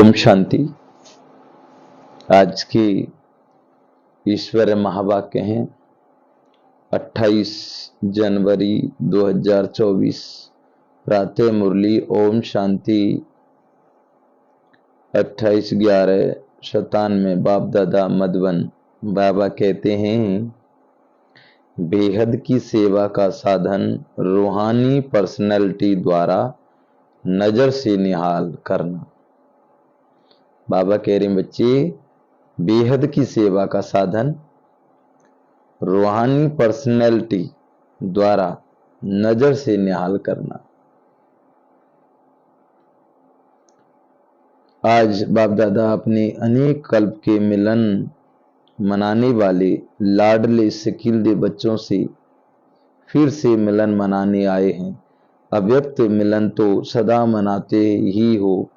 ओम शांति। आज के ईश्वर महावाक्य हैं 28 जनवरी 2024 प्रातः मुरली। ओम शांति 28/11/97 बाप दादा मधुबन। बाबा कहते हैं, बेहद की सेवा का साधन रूहानी पर्सनैलिटी द्वारा नजर से निहाल करना। बाबा कह रहे हैं, बच्चे, बेहद की सेवा का साधन रूहानी पर्सनैलिटी द्वारा नजर से निहाल करना। आज बाप दादा अपने अनेक कल्प के मिलन मनाने वाले लाडले सिकिलदे बच्चों से फिर से मिलन मनाने आए हैं। अव्यक्त मिलन तो सदा मनाते ही हो,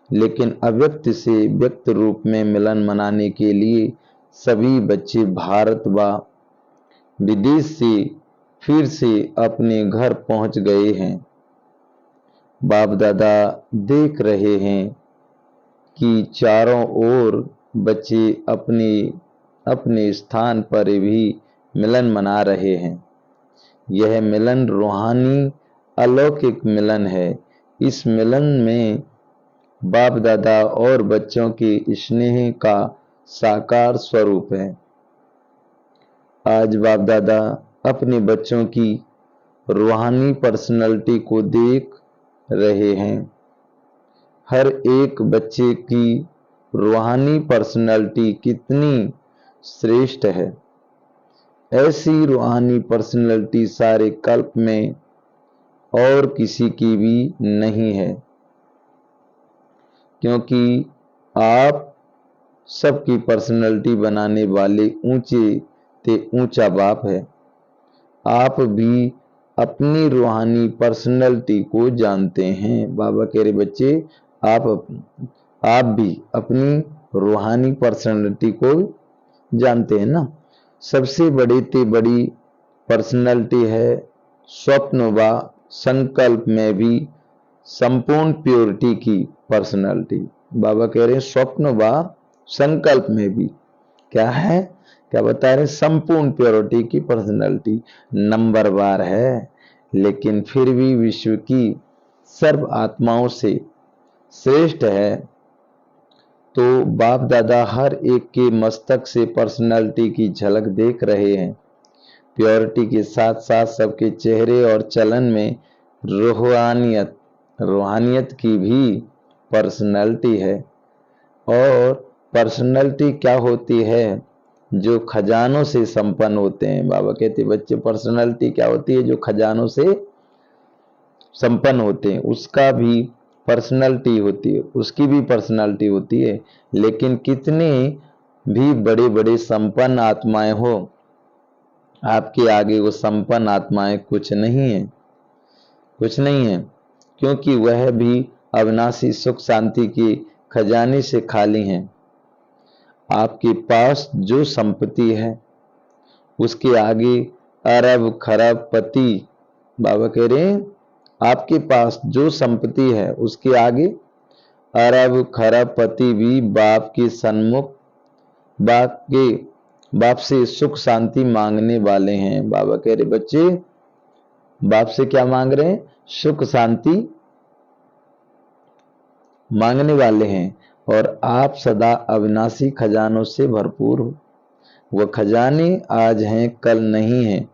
लेकिन अव्यक्त से व्यक्त रूप में मिलन मनाने के लिए सभी बच्चे भारत व विदेश से फिर से अपने घर पहुंच गए हैं। बाप दादा देख रहे हैं कि चारों ओर बच्चे अपने अपने स्थान पर भी मिलन मना रहे हैं। यह मिलन रूहानी अलौकिक मिलन है। इस मिलन में बाप दादा और बच्चों के स्नेह का साकार स्वरूप है। आज बाप दादा अपने बच्चों की रूहानी पर्सनैलिटी को देख रहे हैं। हर एक बच्चे की रूहानी पर्सनैलिटी कितनी श्रेष्ठ है। ऐसी रूहानी पर्सनैलिटी सारे कल्प में और किसी की भी नहीं है, क्योंकि आप सबकी पर्सनैलिटी बनाने वाले ऊंचे ते ऊंचा बाप है। आप भी अपनी रूहानी पर्सनैलिटी को जानते हैं। बाबा कह रहे, बच्चे, आप भी अपनी रूहानी पर्सनैलिटी को जानते हैं ना। सबसे बड़ी ते बड़ी पर्सनैलिटी है स्वप्न व संकल्प में भी संपूर्ण प्योरिटी की पर्सनैलिटी। बाबा कह रहे हैं, स्वप्न व संकल्प में भी क्या है, क्या बता रहे, संपूर्ण प्योरिटी की पर्सनैलिटी नंबरवार है, लेकिन फिर भी विश्व की सर्व आत्माओं से श्रेष्ठ है। तो बाप दादा हर एक के मस्तक से पर्सनैलिटी की झलक देख रहे हैं। प्योरिटी के साथ साथ सबके चेहरे और चलन में रूहानियत की भी पर्सनैलिटी है। और पर्सनैलिटी क्या होती है? जो खजानों से संपन्न होते हैं। बाबा कहते, बच्चे, पर्सनैलिटी क्या होती है? जो खजानों से संपन्न होते हैं, उसका भी पर्सनैलिटी होती है, उसकी भी पर्सनैलिटी होती है। लेकिन कितने भी बड़े बड़े संपन्न आत्माएं हो, आपके आगे वो संपन्न आत्माएं कुछ नहीं है, कुछ नहीं है, क्योंकि वह भी अविनाशी सुख शांति के खजाने से खाली हैं। आपके पास जो संपत्ति है उसके आगे अरब खरब पति, बाबा कह रहे हैं, आपके पास जो संपत्ति है उसके आगे अरब खरब पति भी बाप के सन्मुख बाप से सुख शांति मांगने वाले हैं। बाबा कह रहे, बच्चे, बाप से क्या मांग रहे हैं? सुख शांति मांगने वाले हैं। और आप सदा अविनाशी खजानों से भरपूर हो। वह खजाने आज हैं, कल नहीं है,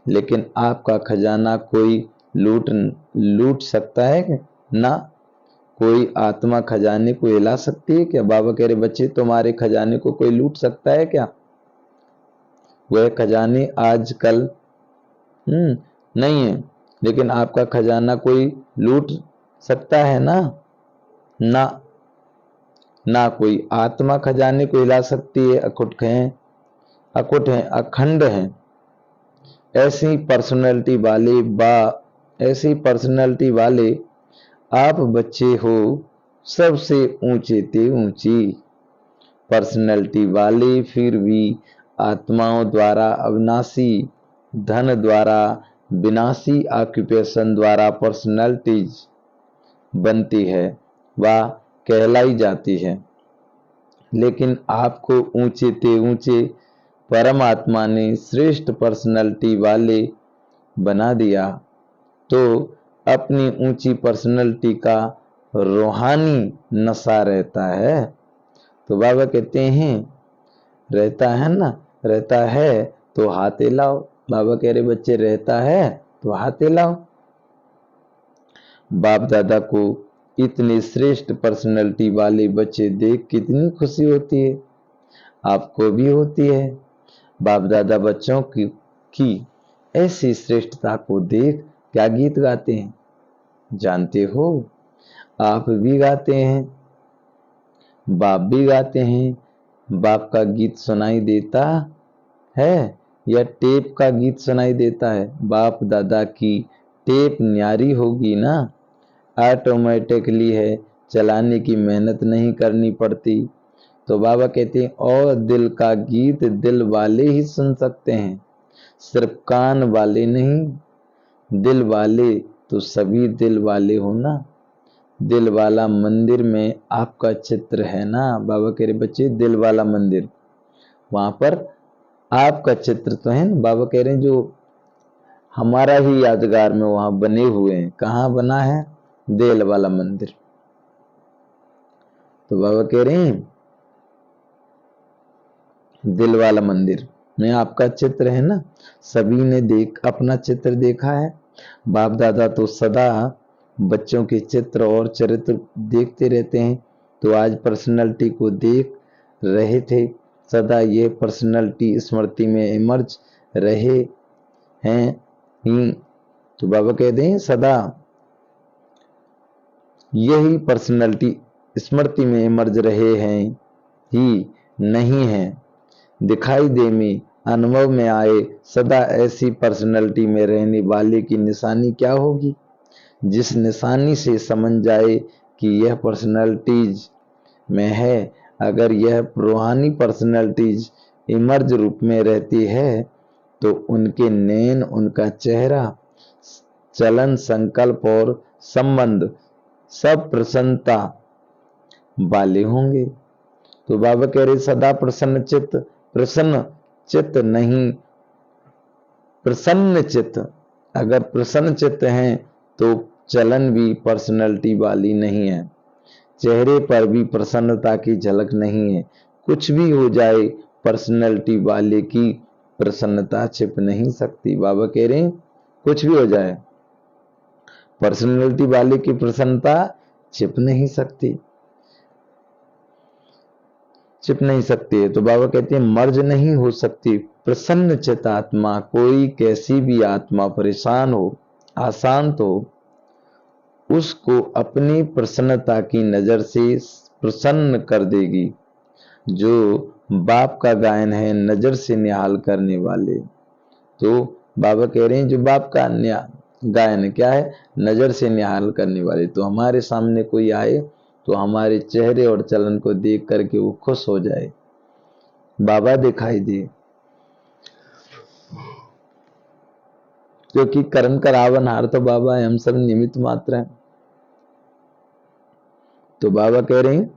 लेकिन आपका खजाना कोई लूट सकता है क्या? ना। कोई आत्मा खजाने को हिला सकती है क्या? बाबा कह रहे, बच्चे, तुम्हारे खजाने को कोई लूट सकता है क्या? वह खजाने आज कल नहीं है, लेकिन आपका खजाना कोई लूट सकता है ना? ना कोई आत्मा खजाने को हिला सकती है। अकुट हैं, अखंड हैं। ऐसी पर्सनैलिटी वाले आप बच्चे हो, सबसे ऊंचे ते ऊंची पर्सनैलिटी वाले, फिर भी आत्माओं द्वारा अविनाशी धन द्वारा विनाशी ऑक्यूपेशन द्वारा पर्सनैलिटीज बनती है। वह कहलाई जाती है। लेकिन आपको ऊंचे ते ऊंचे परमात्मा ने श्रेष्ठ पर्सनैलिटी वाले बना दिया, तो अपनी ऊंची पर्सनैलिटी का रूहानी नशा रहता है। तो बाबा कहते हैं रहता है ना, रहता है तो हाथ हिलाओ। बाबा कह रहे बच्चे रहता है तो हाथ हिलाओ। बाप दादा को इतने श्रेष्ठ पर्सनैलिटी वाले बच्चे देख कितनी खुशी होती है, आपको भी होती है। बाप दादा बच्चों की ऐसी श्रेष्ठता को देख क्या गीत गाते हैं जानते हो? आप भी गाते हैं, बाप भी गाते हैं। बाप का गीत सुनाई देता है या टेप का गीत सुनाई देता है? बाप दादा की टेप न्यारी होगी ना, ऑटोमेटिकली है, चलाने की मेहनत नहीं करनी पड़ती। तो बाबा कहते हैं और दिल का गीत दिल वाले ही सुन सकते हैं, सिर्फ कान वाले नहीं। दिल वाले तो सभी दिल वाले हो ना। दिल वाला मंदिर में आपका चित्र है ना। बाबा कह रहे बच्चे दिल वाला मंदिर, वहां पर आपका चित्र तो है ना। बाबा कह रहे हैं जो हमारा ही यादगार में वहां बने हुए हैं। कहाँ बना है? दिल वाला मंदिर। तो बाबा कह रहे हैं दिल वाला मंदिर में आपका चित्र है ना। सभी ने अपना चित्र देखा है। बाप दादा तो सदा बच्चों के चित्र और चरित्र देखते रहते हैं। तो आज पर्सनैलिटी को देख रहे थे, सदा ये पर्सनैलिटी स्मृति में इमर्ज रहे हैं ही। तो बाबा कहते हैं सदा यही पर्सनैलिटी स्मृति में इमर्ज रहे हैं ही नहीं है, दिखाई दे में अनुभव में आए। सदा ऐसी पर्सनैलिटी में रहने वाले की निशानी क्या होगी? जिस निशानी से समझ जाए कि यह पर्सनैलिटीज में है। अगर यह रूहानी पर्सनैलिटीज इमर्ज रूप में रहती है तो उनके नैन, उनका चेहरा, चलन, संकल्प और संबंध सब प्रसन्नता वाले होंगे। तो बाबा कह रहे सदा प्रसन्न चित्त नहीं, प्रसन्न चित्त। अगर प्रसन्न चित्त हैं तो चलन भी पर्सनैलिटी वाली नहीं है, चेहरे पर भी प्रसन्नता की झलक नहीं है। कुछ भी हो जाए पर्सनैलिटी वाले की प्रसन्नता छिप नहीं सकती। बाबा कह रहे हैं कुछ भी हो जाए पर्सनैलिटी वाले की प्रसन्नता छिप नहीं सकती, छिप नहीं सकती है। तो बाबा कहते हैं मर्ज नहीं हो सकती प्रसन्न चित आत्मा। कोई कैसी भी आत्मा परेशान हो, अशांत हो, उसको अपनी प्रसन्नता की नजर से प्रसन्न कर देगी। जो बाप का गायन है नजर से निहाल करने वाले। तो बाबा कह रहे हैं जो बाप का गायन क्या है? नजर से निहाल करने वाले। तो हमारे सामने कोई आए तो हमारे चेहरे और चलन को देख करके वो खुश हो जाए, बाबा दिखाई दे। क्योंकि करण करावनहार तो बाबा है, हम सब निमित्त मात्र हैं। तो बाबा कह रहे हैं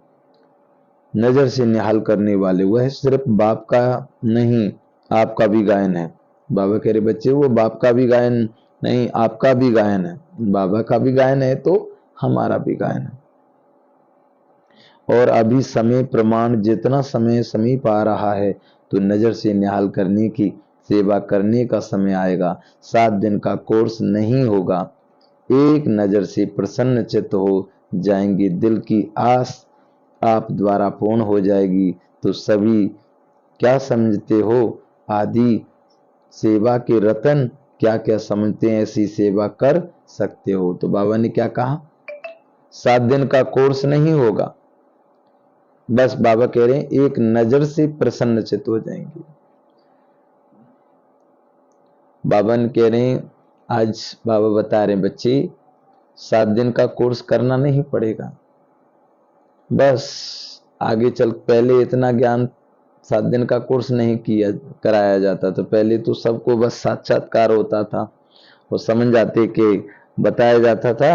नजर से निहाल करने वाले। वह सिर्फ बाप का नहीं आपका भी गायन है। बाबा कह रहे बच्चे वो बाप का भी गायन नहीं आपका भी गायन है। बाबा का भी गायन है तो हमारा भी गायन है। और अभी समय प्रमाण जितना समय समीप आ रहा है तो नजर से निहाल करने की सेवा करने का समय आएगा। 7 दिन का कोर्स नहीं होगा, एक नजर से प्रसन्न चित्त हो जाएंगे, दिल की आस आप द्वारा पूर्ण हो जाएगी। तो सभी क्या समझते हो? आदि सेवा के रतन क्या क्या समझते हैं? ऐसी सेवा कर सकते हो। तो बाबा ने क्या कहा? 7 दिन का कोर्स नहीं होगा, बस बाबा कह रहे हैं एक नजर से प्रसन्न चित्त हो जाएंगे। बाबा ने कह रहे हैं आज बाबा बता रहे हैं बच्चे 7 दिन का कोर्स करना नहीं पड़ेगा, बस आगे चल। पहले इतना ज्ञान 7 दिन का कोर्स नहीं कराया जाता। तो पहले तो सबको बस साक्षात्कार होता था और समझ जाते कि बताया जाता था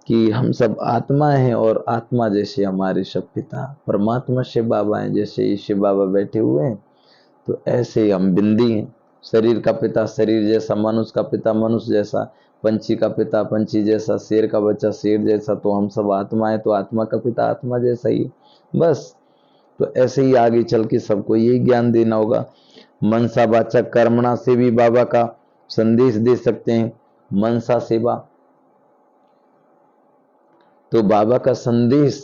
कि हम सब आत्माएं हैं और आत्मा जैसे हमारे सब पिता परमात्मा शिव बाबा हैं, जैसे शिव बाबा बैठे हुए हैं तो ऐसे ही हम बिंदी हैं। शरीर का पिता शरीर जैसा, मनुष्य का पिता मनुष्य जैसा, पंछी का पिता पंछी जैसा, शेर का बच्चा शेर जैसा, तो हम सब आत्मा है तो आत्मा का पिता आत्मा जैसा ही बस। तो ऐसे ही आगे चल के सबको यही ज्ञान देना होगा। मनसा वाचक कर्मणा से भी बाबा का संदेश दे सकते हैं। मनसा सेवा, तो बाबा का संदेश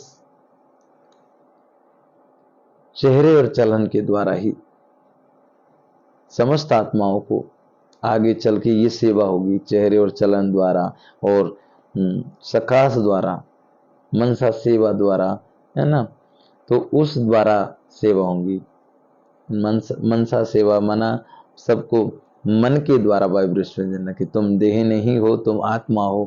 चेहरे और चलन के द्वारा ही समस्त आत्माओं को आगे चल के ये सेवा होगी, चेहरे और चलन द्वारा और सकाश द्वारा, मनसा सेवा द्वारा, है ना। तो उस द्वारा सेवा होंगी। मनसा सेवा मना सबको मन के द्वारा वाइब्रेशन देना कि तुम देह नहीं हो, तुम आत्मा हो,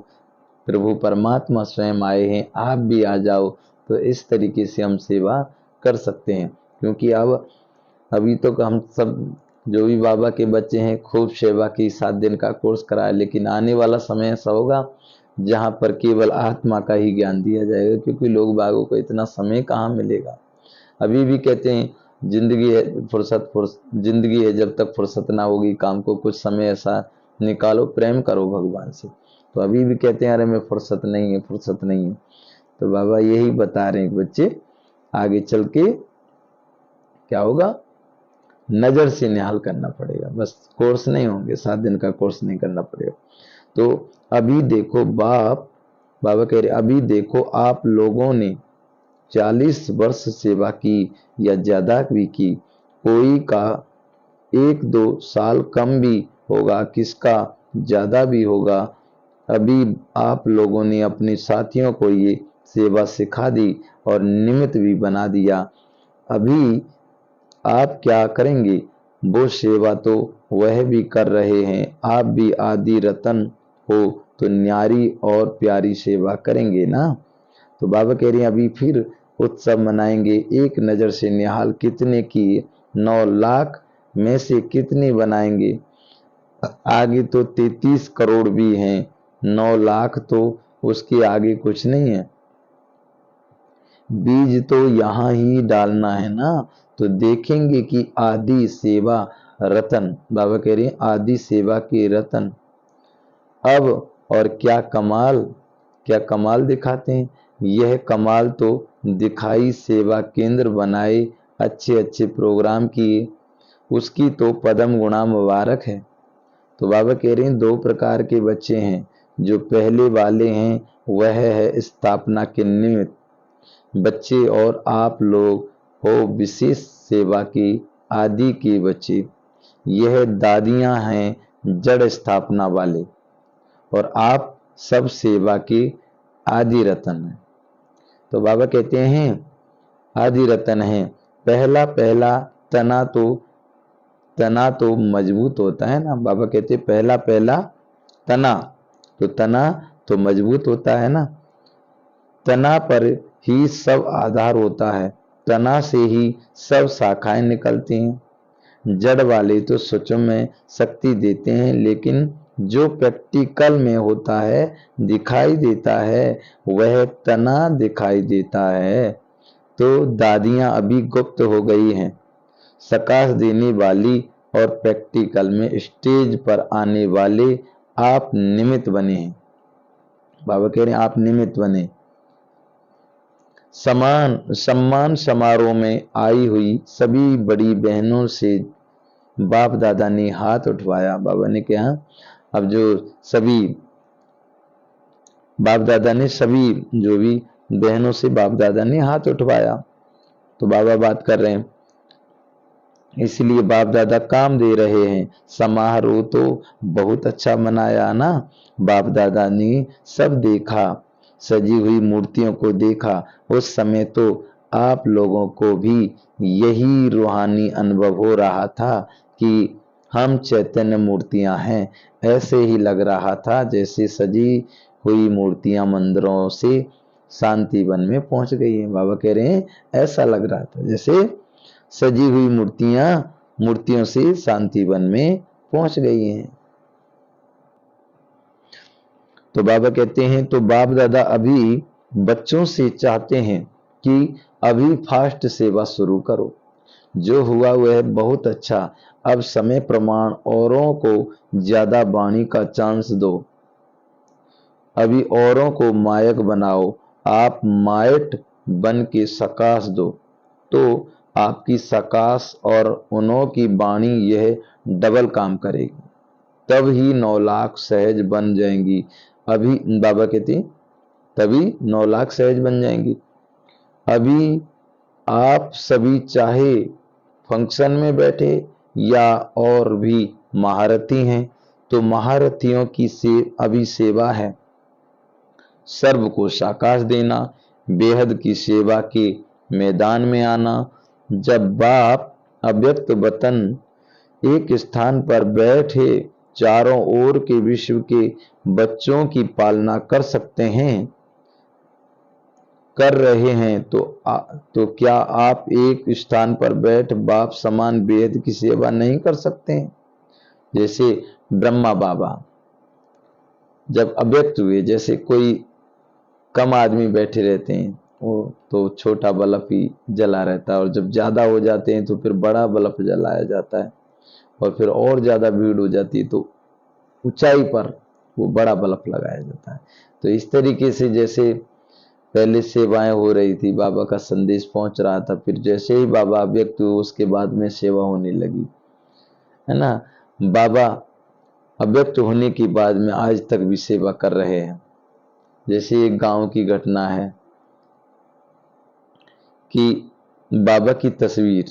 प्रभु परमात्मा स्वयं आए हैं, आप भी आ जाओ। तो इस तरीके से हम सेवा कर सकते हैं, क्योंकि अब अभी तो हम सब जो भी बाबा के बच्चे हैं खूब सेवा की, 7 दिन का कोर्स कराया, लेकिन आने वाला समय ऐसा होगा जहाँ पर केवल आत्मा का ही ज्ञान दिया जाएगा, क्योंकि लोग बागों को इतना समय कहाँ मिलेगा। अभी भी कहते हैं जिंदगी है जिंदगी है, जब तक फुर्सत ना होगी काम को कुछ समय ऐसा निकालो, प्रेम करो भगवान से। तो अभी भी कहते हैं अरे मैं फुर्सत नहीं है, फुर्सत नहीं है। तो बाबा यही बता रहे हैं बच्चे आगे चल के क्या होगा, नजर से निहाल करना पड़ेगा, बस कोर्स नहीं होंगे, 7 दिन का कोर्स नहीं करना पड़ेगा। तो अभी देखो बाबा कह रहे अभी देखो आप लोगों ने 40 वर्ष सेवा की या ज्यादा भी की, कोई का 1-2 साल कम भी होगा, किसका ज्यादा भी होगा। अभी आप लोगों ने अपने साथियों को ये सेवा सिखा दी और निमित्त भी बना दिया। अभी आप क्या करेंगे, वो सेवा तो वह भी कर रहे हैं, आप भी आदि रतन हो तो न्यारी और प्यारी सेवा करेंगे ना। तो बाबा कह रहे हैं अभी फिर उत्सव मनाएंगे, एक नजर से निहाल कितने की, 9 लाख में से कितने बनाएंगे। आगे तो 33 करोड़ भी हैं, 9 लाख तो उसके आगे कुछ नहीं है। बीज तो यहाँ ही डालना है ना। तो देखेंगे कि आदि सेवा रतन, बाबा कह रहे हैं आदि सेवा के रतन अब और क्या कमाल दिखाते हैं। यह कमाल तो दिखाई सेवा केंद्र बनाए, अच्छे अच्छे प्रोग्राम किए, उसकी तो पदम गुणा मुबारक है। तो बाबा कह रहे हैं 2 प्रकार के बच्चे हैं। जो पहले वाले हैं वह है स्थापना के निमित्त बच्चे, और आप लोग हो विशेष सेवा की आदि के बच्चे। यह दादियां हैं जड़ स्थापना वाले, और आप सब सेवा के आदि रतन हैं। तो बाबा कहते हैं आदि रतन हैं। पहला तना तो मजबूत होता है ना। बाबा कहते पहला तना तो मजबूत होता है ना। तना पर ही सब आधार होता है, तना से ही सब शाखाएं निकलती हैं। जड़ वाले तो सच में शक्ति देते हैं, लेकिन जो प्रैक्टिकल में होता है दिखाई देता है वह तना दिखाई देता है। तो दादियां अभी गुप्त हो गई हैं, सकाश देने वाली, और प्रैक्टिकल में स्टेज पर आने वाले आप निमित्त बने हैं। बाबा कह रहे हैं आप निमित्त बने। सम्मान समारोह में आई हुई सभी बड़ी बहनों से बाप दादा ने हाथ उठवाया। बाबा ने कहा अब जो सभी बाप दादा ने सभी जो भी बहनों से बाप दादा ने हाथ उठवाया। तो बाबा बात कर रहे हैं, इसलिए बाप दादा काम दे रहे हैं। समारोह तो बहुत अच्छा मनाया ना। बाप दादा ने सब देखा, सजी हुई मूर्तियों को देखा। उस समय तो आप लोगों को भी यही रूहानी अनुभव हो रहा था कि हम चैतन्य मूर्तियां हैं। ऐसे ही लग रहा था जैसे सजी हुई मूर्तियां मंदिरों से शांति वन में पहुंच गई हैं। बाबा कह रहे हैं ऐसा लग रहा था जैसे सजी हुई मूर्तियों से शांति वन में पहुंच गई हैं। तो बाबा कहते हैं तो बाप दादा अभी बच्चों से चाहते हैं कि अभी फास्ट सेवा शुरू करो, जो हुआ वह बहुत अच्छा, अब समय प्रमाण औरों को ज्यादा वाणी का चांस दो, अभी औरों को मायक बनाओ, आप मायट बन के सकाश दो, तो आपकी सकाश और उन्हों की वाणी यह डबल काम करेगी, तब ही 9 लाख सहज बन जाएंगी। अभी बाबा कहते हैं तभी 9 लाख सहज बन जाएंगी। अभी आप सभी चाहे फंक्शन में बैठे या और भी महारथी हैं, तो महारथियों की अभी सेवा है सर्व को साकाश देना, बेहद की सेवा के मैदान में आना। जब बाप अव्यक्त वतन एक स्थान पर बैठे चारों ओर के विश्व के बच्चों की पालना कर सकते हैं, कर रहे हैं, तो क्या आप एक स्थान पर बैठ बाप समान बेहद की सेवा नहीं कर सकते हैं? जैसे ब्रह्मा बाबा जब अव्यक्त हुए, जैसे कोई कम आदमी बैठे रहते हैं वो तो छोटा बल्ब ही जला रहता है, और जब ज्यादा हो जाते हैं तो फिर बड़ा बल्ब जलाया जाता है, और फिर और ज्यादा भीड़ हो जाती है तो ऊंचाई पर वो बड़ा बल्ब लगाया जाता है। तो इस तरीके से जैसे पहले सेवाएं हो रही थी, बाबा का संदेश पहुंच रहा था, फिर जैसे ही बाबा अव्यक्त हुए उसके बाद में सेवा होने लगी, है ना। बाबा अव्यक्त होने के बाद में आज तक भी सेवा कर रहे हैं। जैसे एक गांव की घटना है कि बाबा की तस्वीर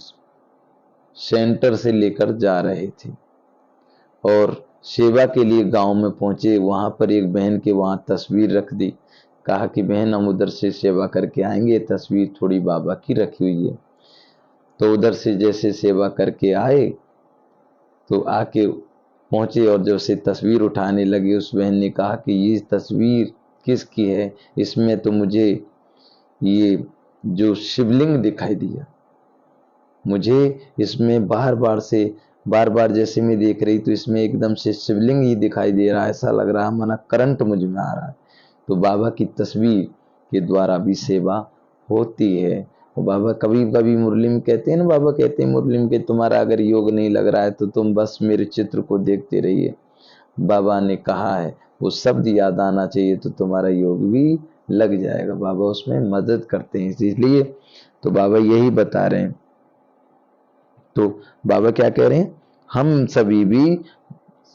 सेंटर से लेकर जा रहे थे और सेवा के लिए गांव में पहुंचे, वहां पर एक बहन के वहां तस्वीर रख दी, कहा कि बहन हम उधर से सेवा करके आएंगे, तस्वीर थोड़ी बाबा की रखी हुई है। तो उधर से जैसे सेवा करके आए तो आके पहुंचे और जैसे तस्वीर उठाने लगे, उस बहन ने कहा कि ये तस्वीर किसकी है, इसमें तो मुझे ये जो शिवलिंग दिखाई दिया, मुझे इसमें बार बार जैसे मैं देख रही तो इसमें एकदम से शिवलिंग ही दिखाई दे रहा है, ऐसा लग रहा है माना करंट मुझ में आ रहा है। तो बाबा की तस्वीर के द्वारा भी सेवा होती है। और बाबा कभी कभी मुरली में कहते हैं ना, बाबा कहते हैं मुरली में कि तुम्हारा अगर योग नहीं लग रहा है तो तुम बस मेरे चित्र को देखते रहिए। बाबा ने कहा है वो शब्द याद आना चाहिए तो तुम्हारा योग भी लग जाएगा। बाबा उसमें मदद करते हैं, इसलिए तो बाबा यही बता रहे हैं। तो बाबा क्या कह रहे हैं, हम सभी भी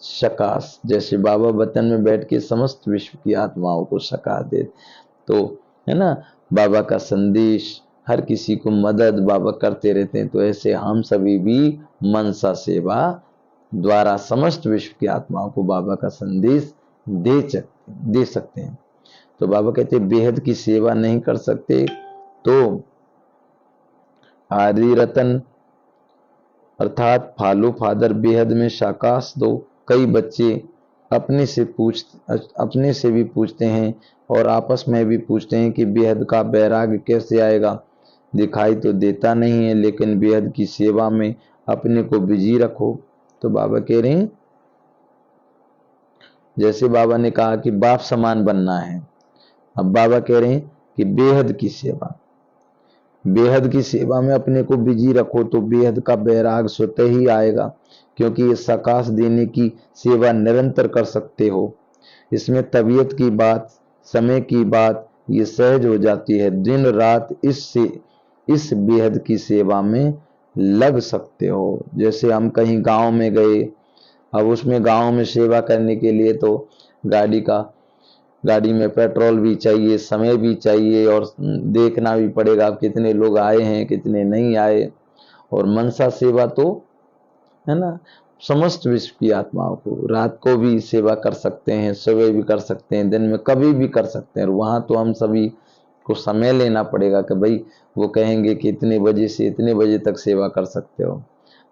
सकाश, जैसे बाबा वतन में बैठ के समस्त विश्व की आत्माओं को सकाश दे, तो है ना, बाबा का संदेश हर किसी को मदद बाबा करते रहते हैं। तो ऐसे हम सभी भी मनसा सेवा द्वारा समस्त विश्व की आत्माओं को बाबा का संदेश दे सकते हैं। तो बाबा कहते हैं बेहद की सेवा नहीं कर सकते तो आदि रतन अर्थात फालू फादर बेहद में साकाश दो। कई बच्चे अपने से भी पूछते हैं और आपस में भी पूछते हैं कि बेहद का बैराग कैसे आएगा, दिखाई तो देता नहीं है, लेकिन बेहद की सेवा में अपने को बिजी रखो। तो बाबा कह रहे हैं जैसे बाबा ने कहा कि बाप समान बनना है, अब बाबा कह रहे हैं कि बेहद की सेवा, बेहद की सेवा में अपने को बिजी रखो तो बेहद का बैराग स्वतः ही आएगा, क्योंकि ये सकाश देने की सेवा निरंतर कर सकते हो। इसमें तबीयत की बात, समय की बात ये सहज हो जाती है। दिन रात इस बेहद की सेवा में लग सकते हो। जैसे हम कहीं गांव में गए, अब उसमें गांव में सेवा करने के लिए तो गाड़ी में पेट्रोल भी चाहिए, समय भी चाहिए, और देखना भी पड़ेगा कितने लोग आए हैं कितने नहीं आए। और मनसा सेवा तो है ना, समस्त विश्व की आत्माओं को रात को भी सेवा कर सकते हैं, सुबह भी कर सकते हैं, दिन में कभी भी कर सकते हैं। और वहां तो हम सभी को समय लेना पड़ेगा कि भाई वो कहेंगे कि इतने बजे से इतने बजे तक सेवा कर सकते हो।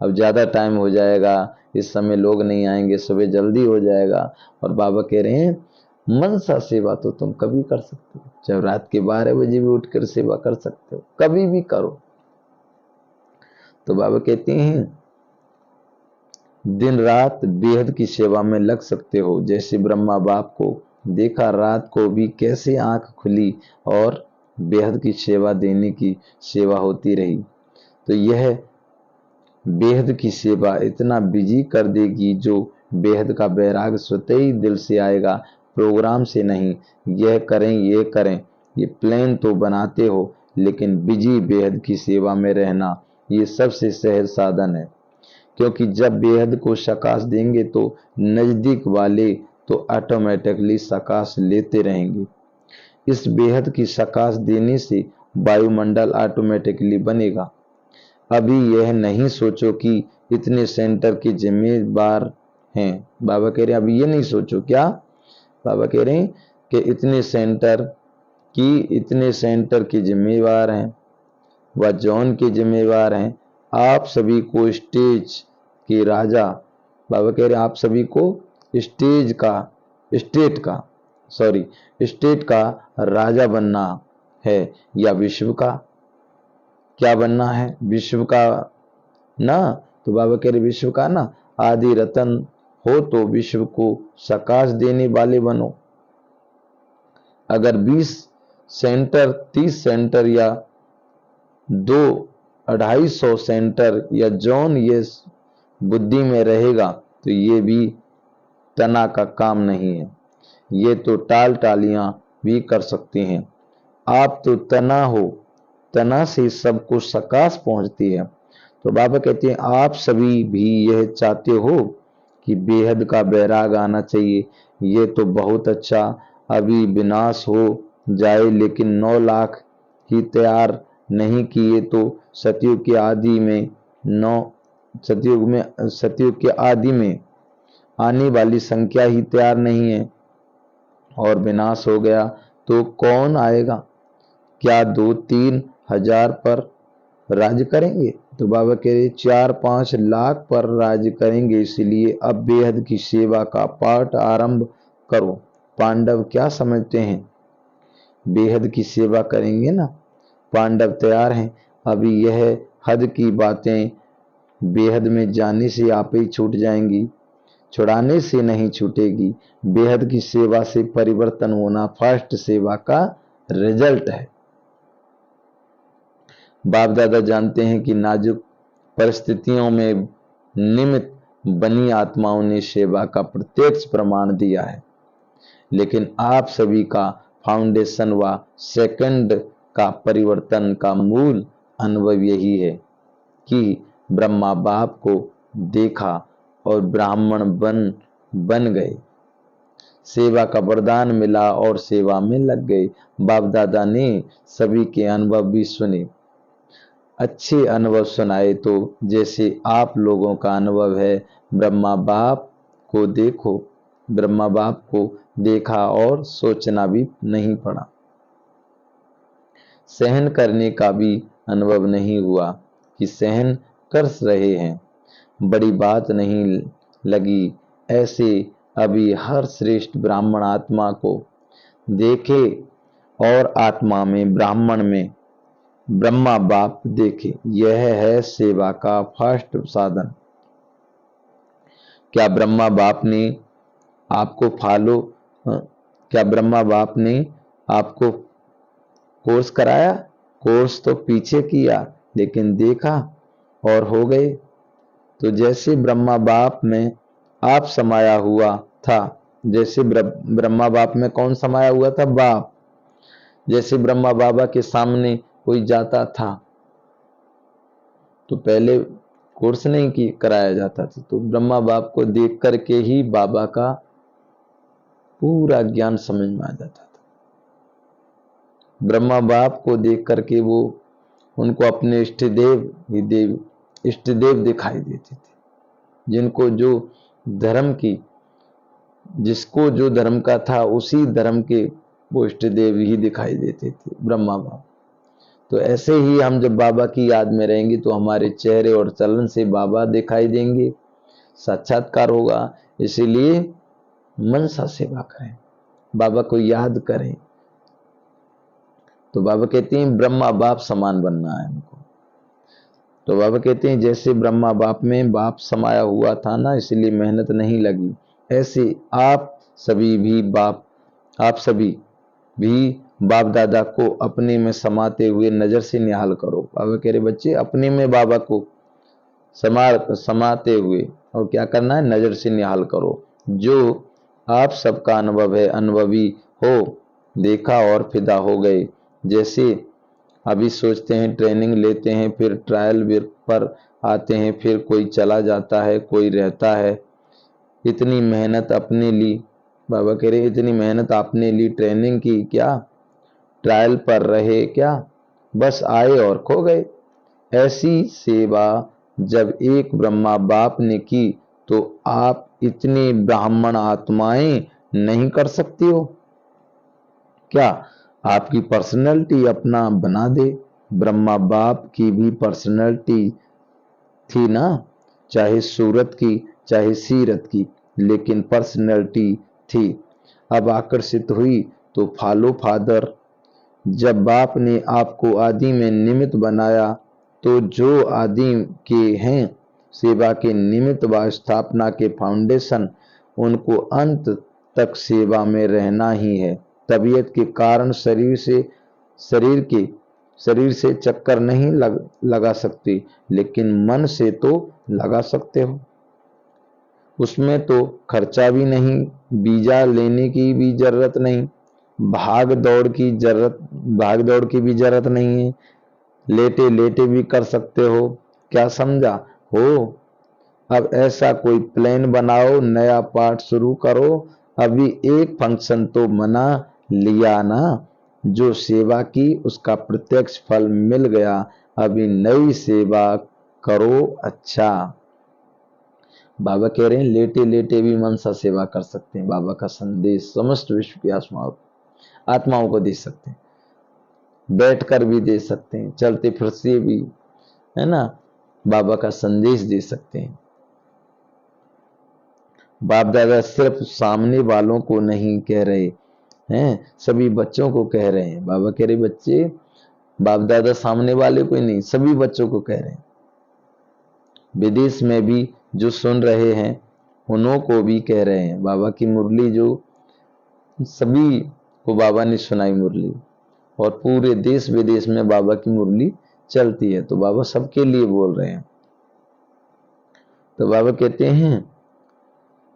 अब ज्यादा टाइम हो जाएगा, इस समय लोग नहीं आएंगे, सुबह जल्दी हो जाएगा। और बाबा कह रहे हैं मनसा सेवा तो तुम कभी कर सकते हो, चाहे रात के 12 बजे भी उठकर सेवा कर सकते हो, कभी भी करो। तो बाबा कहते हैं दिन रात बेहद की सेवा में लग सकते हो। जैसे ब्रह्मा बाप को देखा रात को भी कैसे आंख खुली और बेहद की सेवा देने की सेवा होती रही। तो यह बेहद की सेवा इतना बिजी कर देगी, जो बेहद का बैराग स्वतः ही दिल से आएगा, प्रोग्राम से नहीं। यह करें ये करें, ये प्लान तो बनाते हो, लेकिन बिजी बेहद की सेवा में रहना ये सबसे सहज साधन है। क्योंकि जब बेहद को सकाश देंगे तो नजदीक वाले तो ऑटोमेटिकली सकाश लेते रहेंगे। इस बेहद की सकाश देने से वायुमंडल ऑटोमेटिकली बनेगा। अभी यह नहीं सोचो कि इतने सेंटर के जिम्मेदार हैं। बाबा कह रहे हैं अभी ये नहीं सोचो। क्या बाबा कह रहे हैं कि इतने सेंटर के जिम्मेदार हैं, वह जॉन के जिम्मेदार हैं। आप सभी को स्टेज के राजा, बाबा कह रहे हैं आप सभी को स्टेट का राजा बनना है, या विश्व का क्या बनना है? विश्व का ना। तो बाबा कह रहे विश्व का ना, आदि रतन हो तो विश्व को सकाश देने वाले बनो। अगर 20 सेंटर, 30 सेंटर या 2-250 सेंटर या जॉन ये बुद्धि में रहेगा तो ये भी तना का काम नहीं है। ये तो टालियां भी कर सकते हैं। आप तो तना हो, तना से सबको सकाश पहुंचती है। तो बाबा कहते हैं आप सभी भी यह चाहते हो कि बेहद का बैराग आना चाहिए। ये तो बहुत अच्छा, अभी विनाश हो जाए, लेकिन 9 लाख ही तैयार नहीं किए तो सतयुग के आदि में आने वाली संख्या ही तैयार नहीं है, और विनाश हो गया तो कौन आएगा? क्या 2-3 हजार पर राज करेंगे? तो बाबा कह रहे 4-5 लाख पर राज करेंगे। इसलिए अब बेहद की सेवा का पाठ आरंभ करो। पांडव क्या समझते हैं? बेहद की सेवा करेंगे ना, पांडव तैयार हैं। अभी यह हद की बातें बेहद में जाने से आप ही छूट जाएंगी, छुड़ाने से नहीं छूटेगी। बेहद की सेवा से परिवर्तन होना फर्स्ट सेवा का रिजल्ट है। बाप दादा जानते हैं कि नाजुक परिस्थितियों में निमित्त बनी आत्माओं ने सेवा का प्रत्यक्ष प्रमाण दिया है, लेकिन आप सभी का फाउंडेशन व सेकंड का परिवर्तन का मूल अनुभव यही है कि ब्रह्मा बाप को देखा और ब्राह्मण बन गए, सेवा का वरदान मिला और सेवा में लग गए। बाप दादा ने सभी के अनुभव भी सुने, अच्छे अनुभव सुनाए। तो जैसे आप लोगों का अनुभव है, ब्रह्मा बाप को देखो, ब्रह्मा बाप को देखा और सोचना भी नहीं पड़ा, सहन करने का भी अनुभव नहीं हुआ कि सहन कर रहे हैं, बड़ी बात नहीं लगी। ऐसे अभी हर श्रेष्ठ ब्राह्मण आत्मा को देखे और आत्मा में ब्राह्मण में ब्रह्मा बाप देखे। यह है सेवा का फर्स्ट साधन। क्या ब्रह्मा बाप ने आपको क्या ब्रह्मा बाप ने आपको कोर्स कराया? कोर्स तो पीछे किया, लेकिन देखा और हो गए। तो जैसे ब्रह्मा बाप में आप समाया हुआ था, जैसे ब्रह्मा बाप में कौन समाया हुआ था? बाप। जैसे ब्रह्मा बाबा के सामने कोई जाता था तो पहले कोर्स नहीं कराया जाता था, तो ब्रह्मा बाप को देख करके ही बाबा का पूरा ज्ञान समझ में आ जाता था। ब्रह्मा बाप को देख करके वो उनको अपने इष्ट देव दिखाई देते थे, जिसको जो धर्म का था उसी धर्म के वो इष्ट देव ही दिखाई देते थे, ब्रह्मा बाप। तो ऐसे ही हम जब बाबा की याद में रहेंगे तो हमारे चेहरे और चलन से बाबा दिखाई देंगे, साक्षात्कार होगा। इसीलिए मनसा सेवा करें, बाबा को याद करें। तो बाबा कहते हैं ब्रह्मा बाप समान बनना है हमको। तो बाबा कहते हैं जैसे ब्रह्मा बाप में बाप समाया हुआ था ना, इसलिए मेहनत नहीं लगी, ऐसे आप सभी भी बाप आप सभी भी बाप दादा को अपने में समाते हुए नजर से निहाल करो। बाबा कह रहे बच्चे अपने में बाबा को समाते हुए और क्या करना है, नजर से निहाल करो। जो आप सबका अनुभव है, अनुभवी हो, देखा और फिदा हो गए। जैसे अभी सोचते हैं, ट्रेनिंग लेते हैं, फिर ट्रायल वर्क पर आते हैं, फिर कोई चला जाता है, कोई रहता है। इतनी मेहनत अपने ली, बाबा कह रहे इतनी मेहनत आपने ली, ट्रेनिंग की क्या, ट्रायल पर रहे क्या, बस आए और खो गए। ऐसी सेवा जब एक ब्रह्मा बाप ने की तो आप इतनी ब्राह्मण आत्माएं नहीं कर सकती हो क्या? आपकी पर्सनैलिटी अपना बना दे। ब्रह्मा बाप की भी पर्सनैलिटी थी ना, चाहे सूरत की चाहे सीरत की, लेकिन पर्सनैलिटी थी। अब आकर्षित हुई तो फॉलो फादर। जब बाप ने आपको आदि में निमित्त बनाया तो जो आदि के हैं, सेवा के निमित्त व स्थापना के फाउंडेशन, उनको अंत तक सेवा में रहना ही है। तबीयत के कारण शरीर से चक्कर नहीं लगा सकती, लेकिन मन से तो लगा सकते हो। उसमें तो खर्चा भी नहीं, वीजा लेने की भी जरूरत नहीं, भाग दौड़ की भी जरूरत नहीं है। लेटे लेटे भी कर सकते हो। क्या समझा हो? अब ऐसा कोई प्लान बनाओ, नया पाठ शुरू करो। अभी एक फंक्शन तो मना लिया ना, जो सेवा की उसका प्रत्यक्ष फल मिल गया। अभी नई सेवा करो। अच्छा, बाबा कह रहे हैं लेटे लेटे भी मनसा सेवा कर सकते हैं। बाबा का संदेश समस्त विश्व की आत्माओं को दे सकते हैं, बैठकर भी दे सकते हैं, चलते फिरते भी, है ना, बाबा का संदेश दे सकते हैं। बाप दादा सिर्फ सामने वालों को नहीं कह रहे हैं, सभी बच्चों को कह रहे हैं। बाबा कह रहे बच्चे, बाप दादा सामने वाले को ही नहीं, सभी बच्चों को कह रहे हैं। विदेश में भी जो सुन रहे हैं उन्हों को भी कह रहे हैं। बाबा की मुरली जो सभी को बाबा ने सुनाई मुरली, और पूरे देश विदेश में बाबा की मुरली चलती है, तो बाबा सबके लिए बोल रहे हैं। तो बाबा कहते हैं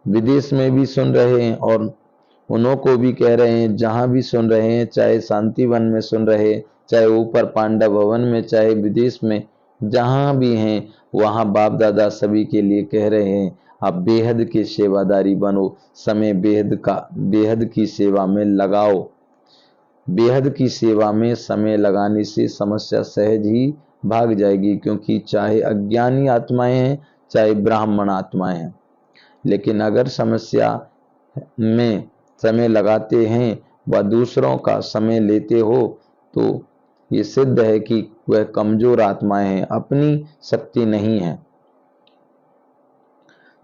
विदेश में भी सुन रहे हैं और उन्हों को भी कह रहे हैं, जहां भी सुन रहे हैं, चाहे शांति वन में सुन रहे, चाहे ऊपर पांडव भवन में, चाहे विदेश में, जहां भी हैं वहां बाप दादा सभी के लिए कह रहे हैं, आप बेहद की सेवादारी बनो, समय बेहद की सेवा में लगाओ। बेहद की सेवा में समय लगाने से समस्या सहज ही भाग जाएगी, क्योंकि चाहे अज्ञानी आत्माएं हैं, चाहे ब्राह्मण आत्माएं हैं, लेकिन अगर समस्या में समय लगाते हैं व दूसरों का समय लेते हो तो ये सिद्ध है कि वह कमजोर आत्माएं हैं, अपनी शक्ति नहीं है।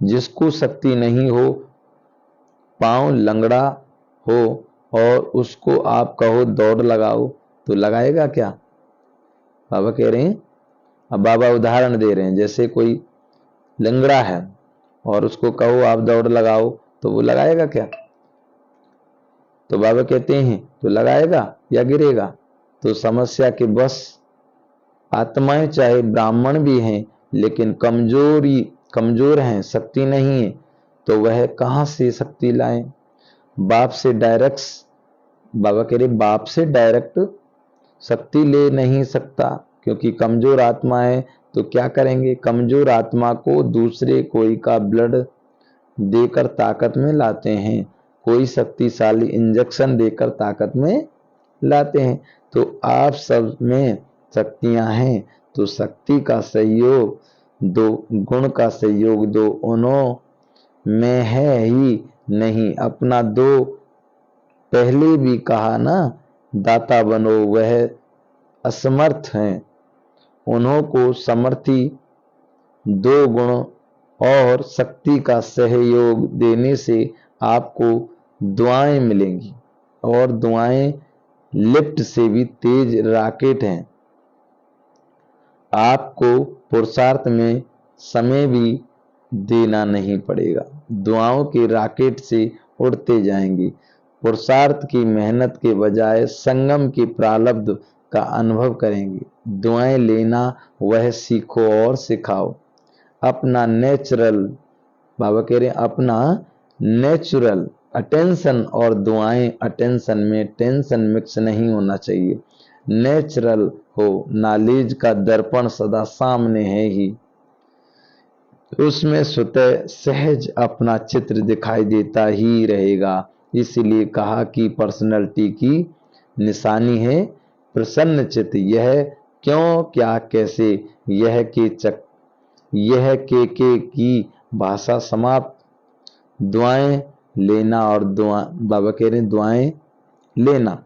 जिसको शक्ति नहीं हो, पांव लंगड़ा हो और उसको आप कहो दौड़ लगाओ तो लगाएगा क्या? बाबा कह रहे हैं, अब बाबा उदाहरण दे रहे हैं, जैसे कोई लंगड़ा है और उसको कहो आप दौड़ लगाओ तो वो लगाएगा क्या? तो बाबा कहते हैं तो लगाएगा या गिरेगा? तो समस्या के बस आत्माएं चाहे ब्राह्मण भी हैं लेकिन कमजोर हैं, शक्ति नहीं है, तो वह कहां से शक्ति लाएं? बाप से डायरेक्ट, बाबा कह रहे बाप से डायरेक्ट शक्ति ले नहीं सकता, क्योंकि कमजोर आत्मा है। तो क्या करेंगे? कमजोर आत्मा को दूसरे कोई का ब्लड देकर ताकत में लाते हैं, कोई शक्तिशाली इंजेक्शन देकर ताकत में लाते हैं। तो आप सब में शक्तियां हैं, तो शक्ति का सहयोग दो, गुण का सहयोग दो, उन्हों में है ही नहीं अपना दो। पहले भी कहा ना, दाता बनो, वह असमर्थ हैं, उन्हों को समर्थी दो गुण और शक्ति का सहयोग देने से आपको दुआएं मिलेंगी, और दुआएं लिफ्ट से भी तेज रॉकेट हैं। आपको पुरुषार्थ में समय भी देना नहीं पड़ेगा, दुआओं के रॉकेट से उड़ते जाएंगे। पुरुषार्थ की मेहनत के बजाय संगम की प्रारब्ध का अनुभव करेंगे। दुआएं लेना वह सीखो और सिखाओ। अपना नेचुरल, बाबा कह रहे हैं अपना नेचुरल अटेंशन और दुआएं अटेंशन में टेंशन मिक्स नहीं होना चाहिए। नेचुरल हो, नॉलेज का दर्पण सदा सामने है ही, उसमें स्वतः सहज अपना चित्र दिखाई देता ही रहेगा। इसलिए कहा कि पर्सनैलिटी की निशानी है प्रसन्न चित्त। यह क्यों, क्या, कैसे, यह के की भाषा समाप्त। दुआएं लेना और बाबा कह रहे हैं दुआएं लेना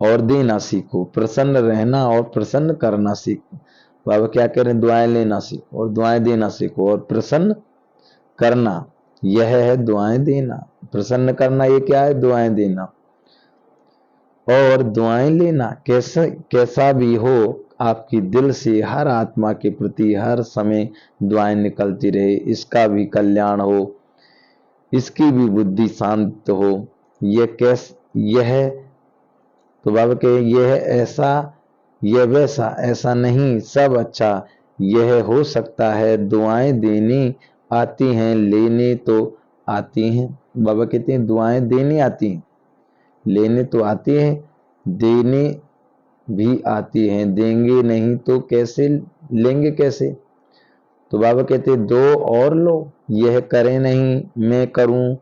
और देना सीखो, प्रसन्न रहना और प्रसन्न करना सीखो। बाबा क्या कह रहे हैं, दुआएं लेना सीखो और दुआएं देना सीखो और प्रसन्न करना, यह है दुआएं देना। प्रसन्न करना ये क्या है, दुआएं देना और दुआएं लेना। कैसा भी हो, आपकी दिल से हर आत्मा के प्रति हर समय दुआएं निकलती रहे। इसका भी कल्याण हो, इसकी भी बुद्धि शांत हो। यह तो बाबा कहे यह ऐसा, यह वैसा, ऐसा नहीं, सब अच्छा। यह हो सकता है, दुआएं देने आती हैं, लेने तो आती हैं। बाबा कहते हैं दुआएं देने आती हैं, लेने तो आती हैं, देने भी आती हैं। देंगे नहीं तो कैसे, लेंगे कैसे। तो बाबा कहते हैं दो और लो। यह करे नहीं मैं करूं,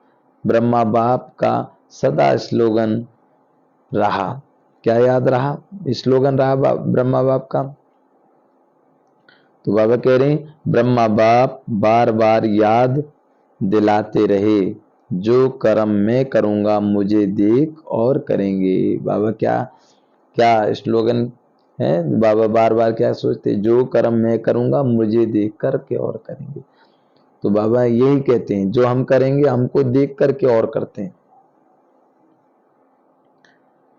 ब्रह्मा बाप का सदा स्लोगन रहा। क्या याद रहा, स्लोगन रहा ब्रह्मा बाप का। तो बाबा कह रहे हैं ब्रह्मा बाप बार बार याद दिलाते रहे, जो कर्म मैं करूंगा मुझे देख और करेंगे। बाबा क्या क्या स्लोगन है, बाबा बार बार क्या सोचते, जो कर्म मैं करूंगा मुझे देख करके और करेंगे। तो बाबा यही कहते हैं जो हम करेंगे हमको देख करके और करते हैं,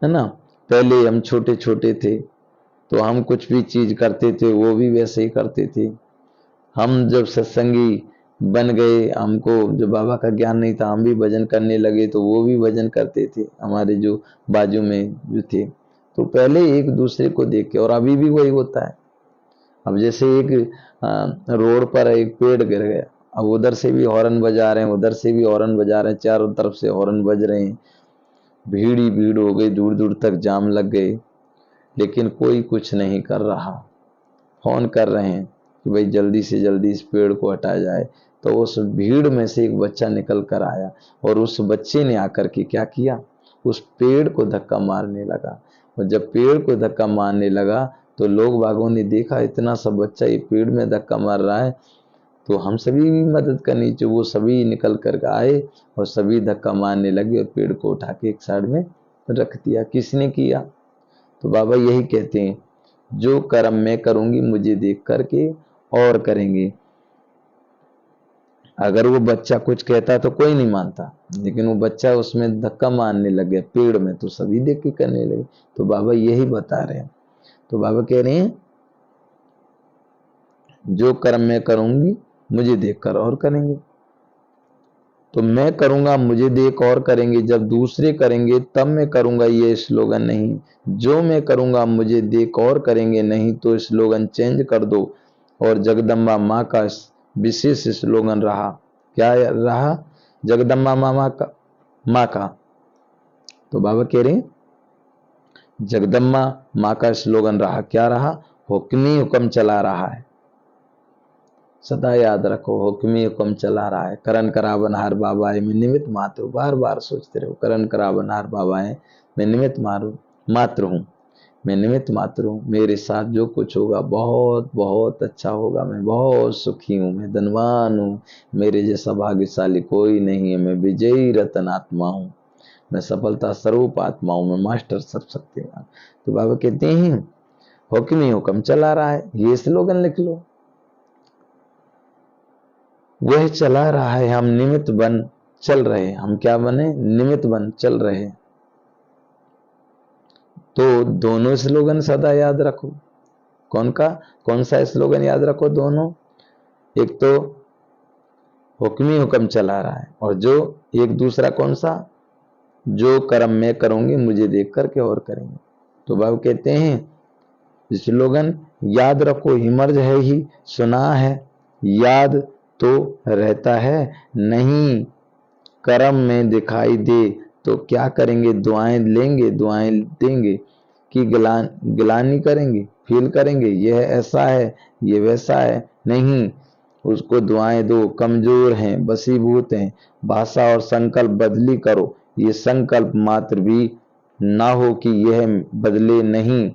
है ना। पहले हम छोटे छोटे थे तो हम कुछ भी चीज करते थे वो भी वैसे ही करते थे। हम जब सत्संगी बन गए, हमको जो बाबा का ज्ञान नहीं था, हम भी भजन करने लगे तो वो भी भजन करते थे, हमारे जो बाजू में जो थे। तो पहले एक दूसरे को देख के, और अभी भी वही होता है। अब जैसे एक रोड पर एक पेड़ गिर गया, अब उधर से भी हॉर्न बजा रहे हैं, उधर से भी हॉर्न बजा रहे हैं, चारों तरफ से हॉर्न बज रहे हैं, भीड़ ही भीड़ हो गई, दूर दूर तक जाम लग गए, लेकिन कोई कुछ नहीं कर रहा। फोन कर रहे हैं कि भाई जल्दी से जल्दी इस पेड़ को हटाया जाए। तो उस भीड़ में से एक बच्चा निकल कर आया और उस बच्चे ने आकर के क्या किया, उस पेड़ को धक्का मारने लगा। और जब पेड़ को धक्का मारने लगा तो लोग बागों ने देखा इतना सा बच्चा ये पेड़ में धक्का मार रहा है, तो हम सभी भी मदद करनी चाहिए। वो सभी निकल कर आए और सभी धक्का मारने लगे और पेड़ को उठा के एक साइड में रख दिया। किसने किया, तो बाबा यही कहते हैं जो कर्म मैं करूंगी मुझे देख करके और करेंगे। अगर वो बच्चा कुछ कहता तो कोई नहीं मानता, लेकिन वो बच्चा उसमें धक्का मारने लग गया पेड़ में, तो सभी देख के करने लगे। तो बाबा यही बता रहे हैं। तो बाबा कह रहे हैं जो कर्म मैं करूंगी मुझे देख कर और करेंगे। तो मैं करूंगा मुझे देख और करेंगे, जब दूसरे करेंगे तब मैं करूंगा, ये स्लोगन नहीं। जो मैं करूंगा मुझे देख और करेंगे, नहीं तो स्लोगन चेंज कर दो। और जगदम्बा माँ का विशेष स्लोगन रहा, क्या रहा, जगदम्बा माँ का। तो बाबा कह रहे हैं जगदम्बा माँ का स्लोगन रहा, क्या रहा, हुक्मी हुक्म चला रहा है। सदा याद रखो, हुक्मी हुक्म चला रहा है। करण करावनहार बाबा है, मैं निमित्त मात्र हूँ। बार बार सोचते रहो, करण करावनहार बाबा है, मैं निमित्त मात्र हूँ, मैं निमित्त मात्र हूँ। मेरे साथ जो कुछ होगा बहुत बहुत अच्छा होगा। मैं बहुत सुखी हूँ, मैं धनवान हूँ, मेरे जैसा भाग्यशाली कोई नहीं है। मैं विजयी रतन आत्मा हूँ, मैं सफलता स्वरूप आत्मा हूँ, मैं मास्टर सर्वशक्तिमान। तो बाबा कहते हैं हुक्मी हुक्म चला रहा है, ये स्लोगन लिख लो। वह चला रहा है, हम निमित्त बन चल रहे। हम क्या बने, निमित्त बन चल रहे। तो दोनों स्लोगन सदा याद रखो। कौन सा स्लोगन याद रखो, दोनों। एक तो हुक्मी हुक्म चला रहा है, और जो एक दूसरा कौन सा, जो कर्म मैं करूंगी मुझे देख करके और करेंगे। तो बाबा कहते हैं स्लोगन, याद रखो हिमर्ज है ही सुना है, याद तो रहता है नहीं, कर्म में दिखाई दे तो क्या करेंगे, दुआएं लेंगे, दुआएं देंगे कि गिलानी करेंगे, फील करेंगे, यह ऐसा है, ये वैसा है, नहीं, उसको दुआएं दो। कमजोर हैं, बसीभूत हैं, भाषा और संकल्प बदली करो, ये संकल्प मात्र भी ना हो कि यह बदले नहीं,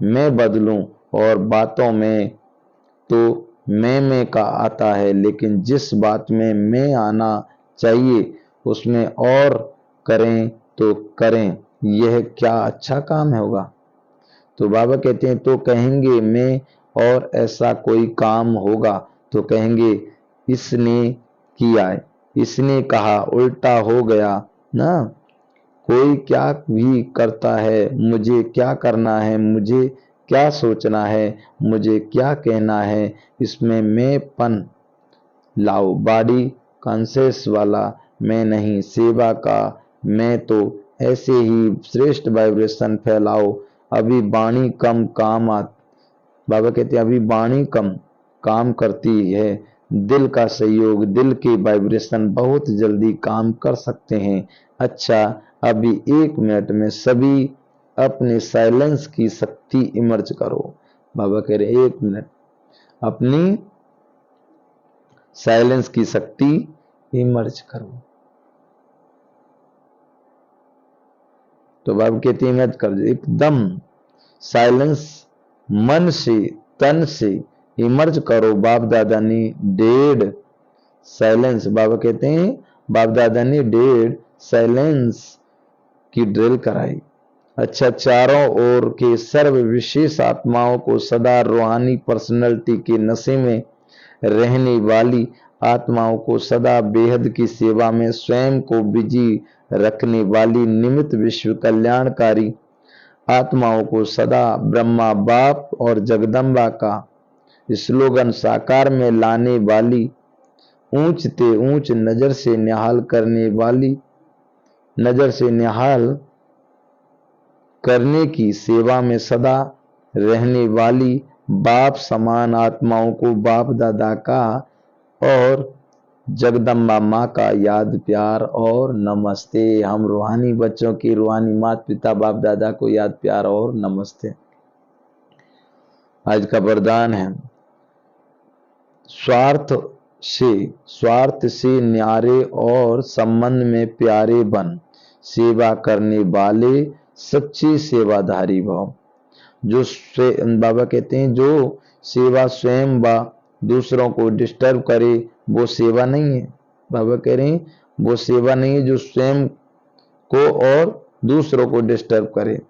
मैं बदलूं। और बातों में तो मैं का आता है, लेकिन जिस बात में मैं आना चाहिए उसमें और करें तो करें, यह क्या अच्छा काम होगा। तो बाबा कहते हैं तो कहेंगे मैं और ऐसा कोई काम होगा तो कहेंगे इसने किया है, इसने कहा, उल्टा हो गया ना। कोई क्या भी करता है, मुझे क्या करना है, मुझे क्या सोचना है, मुझे क्या कहना है, इसमें मैंपन लाओ, बॉडी कॉन्शियस वाला मैं नहीं, सेवा का मैं, तो ऐसे ही श्रेष्ठ वाइब्रेशन फैलाओ। अभी वाणी कम काम बाबा कहते हैं अभी वाणी कम काम करती है, दिल का सहयोग, दिल के वाइब्रेशन बहुत जल्दी काम कर सकते हैं। अच्छा, अभी 1 मिनट में सभी अपने साइलेंस की शक्ति इमर्ज करो। बाबा कह रहे 1 मिनट अपनी साइलेंस की शक्ति इमर्ज करो। तो बाबा कहते हैं इमर्ज कर, एकदम साइलेंस मन से तन से इमर्ज करो। बाप दादा ने डेढ़ साइलेंस, बाबा कहते हैं बाप दादा ने डेढ़ साइलेंस की ड्रिल कराई। अच्छा, चारों ओर के सर्व विशेष आत्माओं को सदा रूहानी पर्सनैलिटी के नशे में रहने वाली आत्माओं को सदा बेहद की सेवा में स्वयं को बिजी रखने वाली निमित्त विश्व कल्याणकारी आत्माओं को सदा ब्रह्मा बाप और जगदम्बा का स्लोगन साकार में लाने वाली, ऊंच ते ऊंच नजर से निहाल करने वाली, नजर से निहाल करने की सेवा में सदा रहने वाली बाप समान आत्माओं को बाप दादा का और जगदम्बा माँ का याद प्यार और नमस्ते। हम रूहानी बच्चों की रूहानी माता पिता बाप दादा को याद प्यार और नमस्ते। आज का वरदान है, स्वार्थ से न्यारे और संबंध में प्यारे बन, सेवा करने वाले सच्चे सेवाधारी भाव। जो बाबा कहते हैं जो सेवा स्वयं व दूसरों को डिस्टर्ब करे वो सेवा नहीं है। बाबा कह रहे हैं वो सेवा नहीं है जो स्वयं को और दूसरों को डिस्टर्ब करे,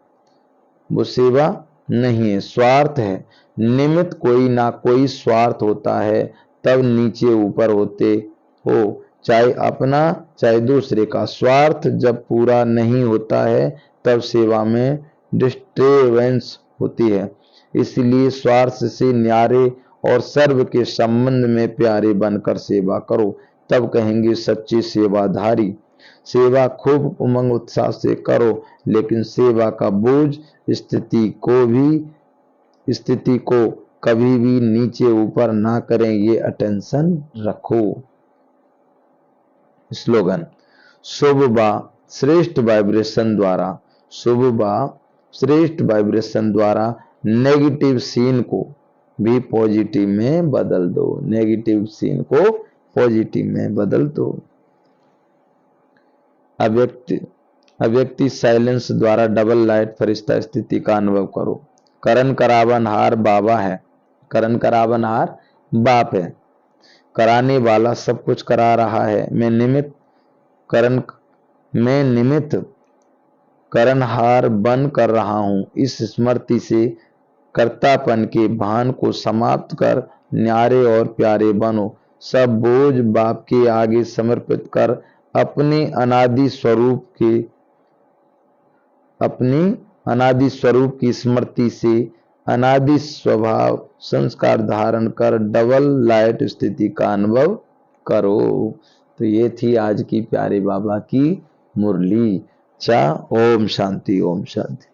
वो सेवा नहीं है, स्वार्थ है। निमित्त कोई ना कोई स्वार्थ होता है, तब नीचे ऊपर होते हो, चाहे अपना चाहे दूसरे का। स्वार्थ जब पूरा नहीं होता है तब सेवा में डिस्टर्बेंस होती है। इसलिए स्वार्थ से न्यारे और सर्व के संबंध में प्यारे बनकर सेवा करो, तब कहेंगे सच्ची सेवाधारी। सेवा खूब उमंग उत्साह से करो, लेकिन सेवा का बोझ स्थिति को कभी भी नीचे ऊपर ना करें, ये अटेंशन रखो। स्लोगन, शुभ व श्रेष्ठ वाइब्रेशन द्वारा, शुभ व श्रेष्ठ वाइब्रेशन द्वारा नेगेटिव सीन को भी पॉजिटिव में बदल दो, नेगेटिव सीन को पॉजिटिव में बदल दो। अव्यक्ति साइलेंस द्वारा डबल लाइट फरिश्ता स्थिति का अनुभव करो। करण करावनहार बाबा है, करण करावनहार बाप है, कराने वाला सब कुछ करा रहा है। मैं निमित्त करणहार बन कर रहा हूं। इस स्मृति से कर्तापन के भान को समाप्त कर न्यारे और प्यारे बनो। सब बोझ बाप के आगे समर्पित कर अपने अनादि स्वरूप की स्मृति से अनादि स्वभाव संस्कार धारण कर डबल लाइट स्थिति का अनुभव करो। तो ये थी आज की प्यारे बाबा की मुरली। अच्छा, ओम शांति, ओम शांति।